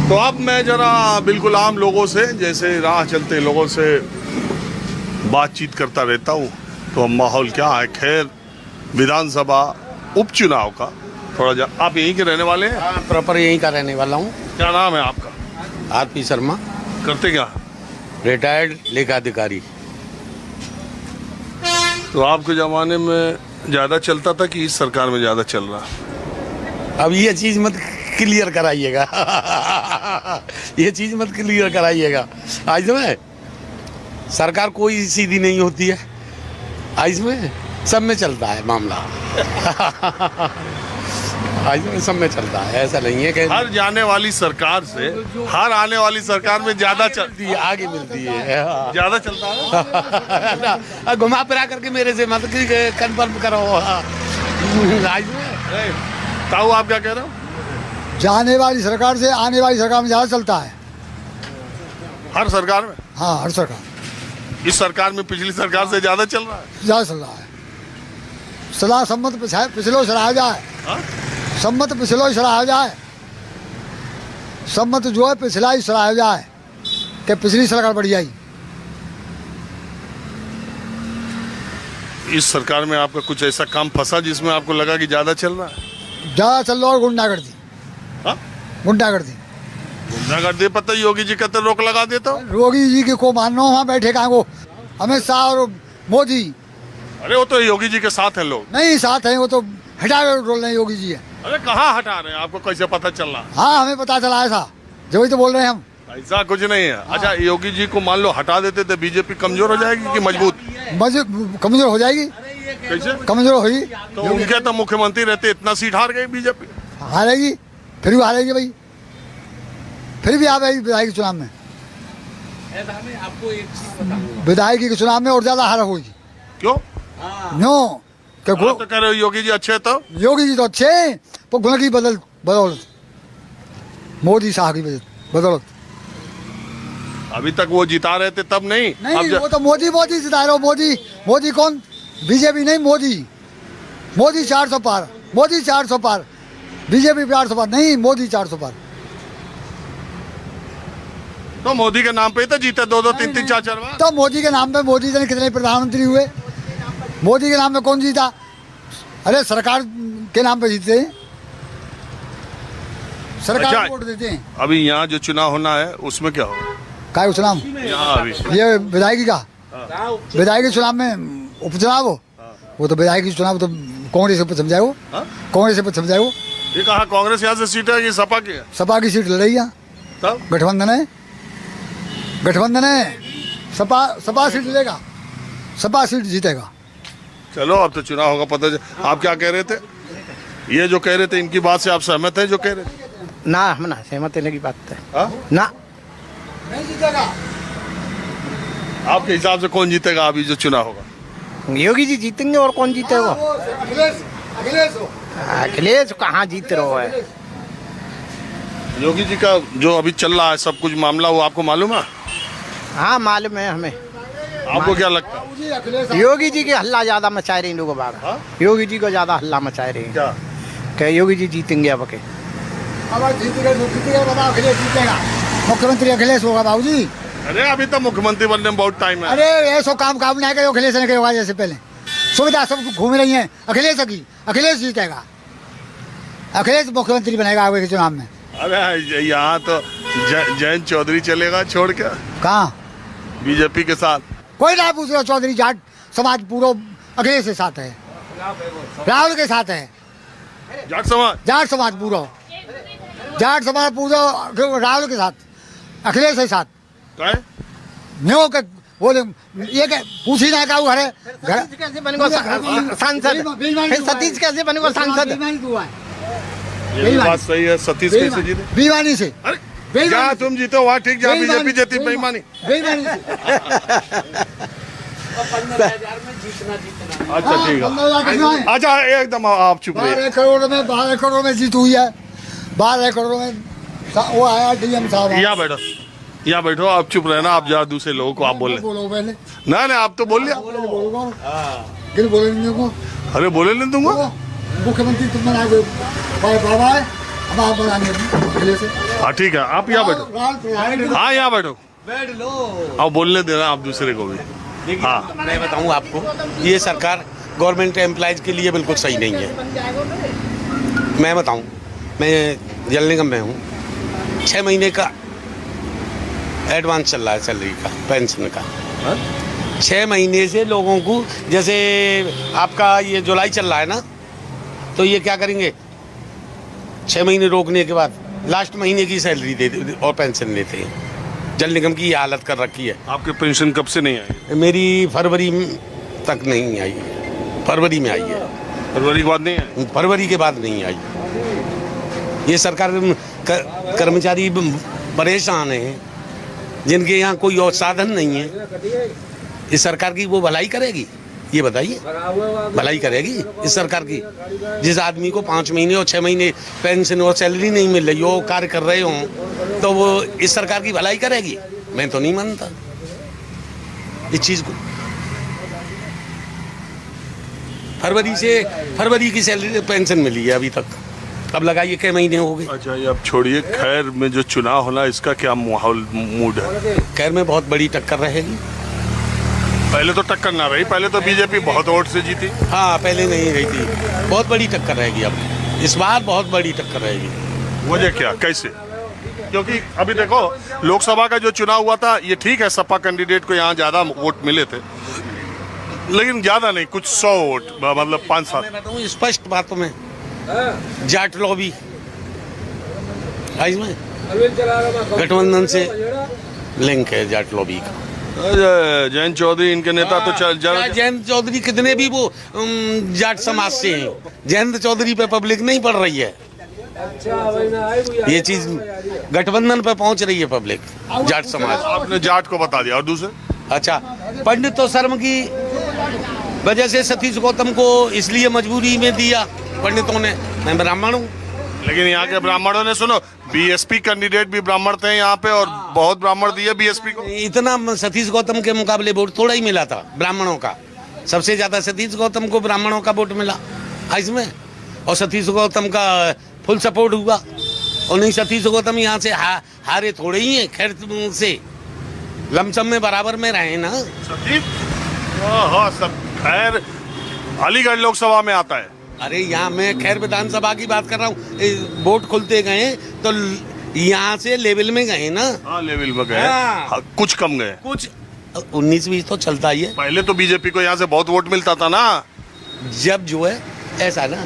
तो अब मैं जरा बिल्कुल आम लोगों से, जैसे राह चलते लोगों से बातचीत करता रहता हूँ, तो माहौल क्या है। खैर, विधानसभा उपचुनाव का थोड़ा आप यहीं के रहने वाले हैं? हाँ, प्रॉपर यहीं का रहने वाला हूँ। क्या नाम है आपका? आरपी शर्मा। करते क्या? रिटायर्ड लेखाधिकारी। तो आपके ज़माने में ज़्यादा चलता था कि इस सरकार में ज़्यादा चल रहा? अब ये चीज़ मत क्लियर कराइएगा ये चीज़ मत क्लियर कराइएगा। आज में सरकार कोई सीधी नहीं होती है, आज में सब में चलता है मामला आज में सब में चलता है, ऐसा नहीं है कि हर जाने वाली सरकार से हर आने वाली सरकार में ज़्यादा चलती है, आगे मिलती है। ज़्यादा चलता है। घुमा फिरा करके मेरे से मत कन्फर्म करो। आज में ताऊ आप क्या कह रहे हो? जाने वाली सरकार से आने वाली सरकार में ज़्यादा चलता है। हर सरकार में? हाँ, हर सरकार। इस सरकार में पिछली सरकार से ज़्यादा चल रहा है? ज़्यादा चल रहा है। सलाह सम्मत पिछलो सराहा जाए। हाँ? सम्मत पिछलो ही सराहा जाए। सम्मत जो है पिछला ही सराहा जाए कि पिछली सरकार बढ़ जाएगी। इस सरकार में आपका कुछ ऐसा काम फंसा जिसमें आपको लगा कि ज़्यादा चल रहा है? ज़्यादा चल रहा और गुंडागर्दी। हाँ? गुंडागर्दी। गुंडागर्दी पता योगी जी कहते रोक लगा देता हूँ। योगी जी के को मानो वहाँ बैठे कहाँ को, अमित शाह और मोदी। अरे वो तो योगी जी के साथ हैं लोग। नहीं साथ हैं, वो तो हटा बोल रहे हैं योगी जी है। अरे कहाँ हटा रहे हैं? आपको कैसे पता चल रहा? हाँ, हमें पता चला ऐसा, जो ही तो बोल रहे हैं हम। ऐसा कुछ नहीं है। अच्छा, योगी जी को मान लो हटा देते तो बीजेपी कमजोर हो जाएगी कि मजबूत? कमजोर हो जाएगी। कैसे कमजोर होगी? तो उनके तो मुख्यमंत्री रहते, इतना सीट हार गई बीजेपी। हारेगी, फिर भी हारेगी भाई, फिर भी आ जाएगी विधायक के चुनाव में। विधायक के चुनाव में और ज्यादा हार होगी। क्यों? नो तो कह रहे हो योगी जी अच्छे? तो योगी जी तो अच्छे हैं, पर गुण की बदौलत, मोदी शाह की बदौलत। अभी तक वो जिता रहे थे तब नहीं? नहीं, वो तो मोदी जिता रहे हो। मोदी कौन? बीजेपी नहीं, मोदी 400 पार, मोदी 400 पार, बीजेपी 400 पार नहीं, मोदी 400 पार। तो मोदी के नाम पे ही तो जीते 2-2, 3-3, 4-4 बार। तो मोदी के नाम पे मोदी ने कितने प्रधानमंत्री हुए? मोदी के नाम पे कौन जीता? अरे सरकार के नाम पे जीते हैं, सरकार को वोट देते हैं। अभी यहाँ जो चुनाव होना है उसमें क्या होगा? काय चुनाव? यहाँ अभी ये विधायकी का, विधायकी चुनाव में उपचुनाव हो, वो तो विधायकी चुनाव तो कांग्रेस पे समझाए वो, कांग्रेस पे समझाए वो। ये कहा कांग्रेस यहाँ से सीट है कि सपा की है? सपा की सीट लड़ रही है। तब गठबंधन है, सपा सीट लेगा, सपा सीट जीतेगा। चलो, अब तो चुनाव होगा पता चल। आप क्या कह रहे थे? ये जो कह रहे थे इनकी बात से आप सहमत हैं जो कह रहे थे? ना, हम ना सहमत होने की बात है। हाँ? ना, नहीं जीतेगा। आपके हिसाब से कौन जीतेगा अभी जो चुनाव होगा? योगी जी जीतेंगे और कौन जीतेगा? अखिलेश कहाँ जीत रहा है? योगी जी का जो अभी चल रहा है सब कुछ मामला, वो आपको मालूम है? हाँ, मालूम है हमें। आपको क्या लगता है? योगी जी के हल्ला ज्यादा मचाए रहे लोग बाग। हाँ? योगी जी को ज्यादा हल्ला मचाए रहे क्या? कि योगी जी जीतेंगे अब के। अब जीतेगा, बताओ अखिलेश जीतेगा, मुख्यमंत्री अखिलेश होगा बाबूजी। अरे अभी तो मुख्यमंत्री बनने में बहुत टाइम है। अरे ऐसा काम नहीं करो, अखिलेश ने कहा जैसे पहले सुविधा सब घूम रही है अखिलेश की, अखिलेश जीतेगा, अखिलेश मुख्यमंत्री बनेगा आगे के चुनाव में। अरे यहाँ तो जयंत चौधरी चलेगा छोड़ के कहाँ? बीजेपी के साथ। कोई ना पूछ रहा, चौधरी जाट समाज पूरा अखिलेश के साथ है, राहुल के साथ है। जाट समाज पूरा राहुल के साथ, अखिलेश के साथ। न्यो के बोले ये के पूछी ना का घर कैसे बनेगा सांसद? सतीश कैसे बनेगा सांसद? ये बात सही है। सतीश कैसे जीते? बेईमानी से। अरे जहाँ तुम जीते वहाँ ठीक, जहाँ बीजेपी जीती बेईमानी। अच्छा ठीक है। अच्छा एकदम आप चुप रहिए। 12 करोड़ में जीत हुई है, 12 करोड़ में वो आया डीएम साहब। यहाँ बैठो, आप चुप रहना। आप जरा दूसरे लोगों को आप बोले। ना आप तो बोल लिया। बोले नहीं को। अरे बोले नहीं दूंगा। मुख्यमंत्री तुम बाबा है, अब आप बनाएंगे पहले से हाँ ठीक है, आप यहाँ बैठो। हाँ यहाँ बैठो, बैठ लो। अब बोलने देना आप दूसरे को भी। देखिए हाँ। मैं बताऊं आपको, ये सरकार गवर्नमेंट एम्प्लॉयज़ के लिए बिल्कुल सही नहीं है। मैं बताऊं, मैं जल निगम में हूँ, 6 महीने का एडवांस चल रहा है सैलरी का, पेंशन का। 6 महीने से लोगों को, जैसे आपका ये जुलाई चल रहा है ना, तो ये क्या करेंगे, 6 महीने रोकने के बाद लास्ट महीने की सैलरी दे और पेंशन देते हैं। जल निगम की ये हालत कर रखी है। आपके पेंशन कब से नहीं आई? मेरी फरवरी तक नहीं आई, फरवरी में आई है। फरवरी के बाद नहीं आई? फरवरी के बाद नहीं आई। ये सरकार कर्मचारी परेशान हैं, जिनके यहाँ कोई और साधन नहीं है। इस सरकार की वो भलाई करेगी? ये बताइए, भलाई करेगी इस सरकार की? जिस आदमी को 5 महीने और 6 महीने पेंशन और सैलरी नहीं मिल रही हो, कार्य कर रहे हो, तो वो इस सरकार की भलाई करेगी? मैं तो नहीं मानता इस चीज़ को। फरवरी की सैलरी पेंशन मिली है अभी तक, अब लगाइए कई महीने हो गए। अच्छा ये अब छोड़िए, खैर में जो चुनाव होना इसका क्या माहौल मूड है? खैर में बहुत बड़ी टक्कर रहेगी। पहले तो टक्कर ना रही, पहले तो बीजेपी बहुत वोट से जीती। हाँ पहले नहीं रही थी, बहुत बड़ी टक्कर रहेगी अब, इस बार बहुत बड़ी टक्कर रहेगी। वजह क्या, कैसे? क्योंकि अभी देखो लोकसभा का जो चुनाव हुआ था, ये ठीक है सपा कैंडिडेट को यहाँ ज़्यादा वोट मिले थे, लेकिन ज़्यादा नहीं, कुछ 100 वोट, मतलब 5-7। मैं बताऊँ स्पष्ट बातों में, जाट लॉबी इसमें गठबंधन से लिंक है, जाट लॉबी का। जयंत चौधरी इनके नेता तो चल जयंत चौधरी कितने भी वो जाट समाज से हैं, जयंत चौधरी पे पब्लिक नहीं पड़ रही है। ये चीज गठबंधन पे पहुंच रही है पब्लिक, जाट समाज। आपने जाट को बता दिया, और दूसरे? अच्छा, पंडित तो शर्म की वजह से सतीश गौतम को इसलिए मजबूरी में दिया पंडितों ने। मैं ब्राह्मण हूँ, लेकिन यहाँ के ब्राह्मणों ने, सुनो, बीएसपी कैंडिडेट भी ब्राह्मण थे यहाँ पे, और बहुत ब्राह्मण दिए बीएसपी को। इतना सतीश गौतम के मुकाबले वोट थोड़ा ही मिला था ब्राह्मणों का, सबसे ज्यादा सतीश गौतम को ब्राह्मणों का वोट मिला इसमें, और सतीश गौतम का फुल सपोर्ट हुआ। और नहीं, सतीश गौतम यहाँ से हारे थोड़े ही हैं, खैर से लमसम में बराबर में रहे ना। सतीश हाँ सब खैर अलीगढ़ लोकसभा में आता है। अरे यहाँ मैं खैर विधानसभा की बात कर रहा हूँ, वोट खुलते गए तो यहाँ से लेवल में गए ना। हाँ लेवल में गए, हाँ। हाँ, कुछ कम गए, कुछ 19-20 तो चलता ही है। पहले तो बीजेपी को यहाँ से बहुत वोट मिलता था ना। जब जो है ऐसा ना,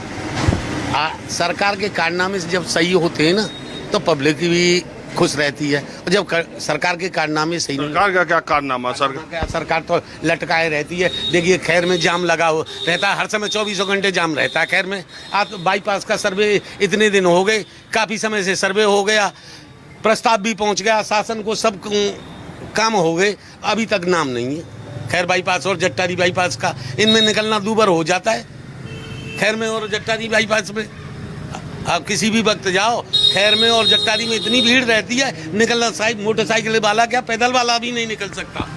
सरकार के कारनामे से जब सही होते हैं ना, तो पब्लिक भी खुश रहती है। और जब सरकार के कारनामे सही नहीं, सरकार का क्या कारनामा? सरकार तो लटकाए रहती है। देखिए खैर में जाम लगा हो रहता है, हर समय 24 घंटे जाम रहता है खैर में। आप बाईपास का सर्वे इतने दिन हो गए, काफ़ी समय से सर्वे हो गया, प्रस्ताव भी पहुंच गया, शासन को सब काम हो गए, अभी तक नाम नहीं है। खैर बाईपास और जट्टारी बाईपास का, इनमें निकलना दूभर हो जाता है। खैर में और जट्टारी बाईपास में आप किसी भी वक्त जाओ, खैर में और जट्टारी में इतनी भीड़ रहती है, निकलना, साइड मोटरसाइकिल वाला क्या पैदल वाला भी नहीं निकल सकता।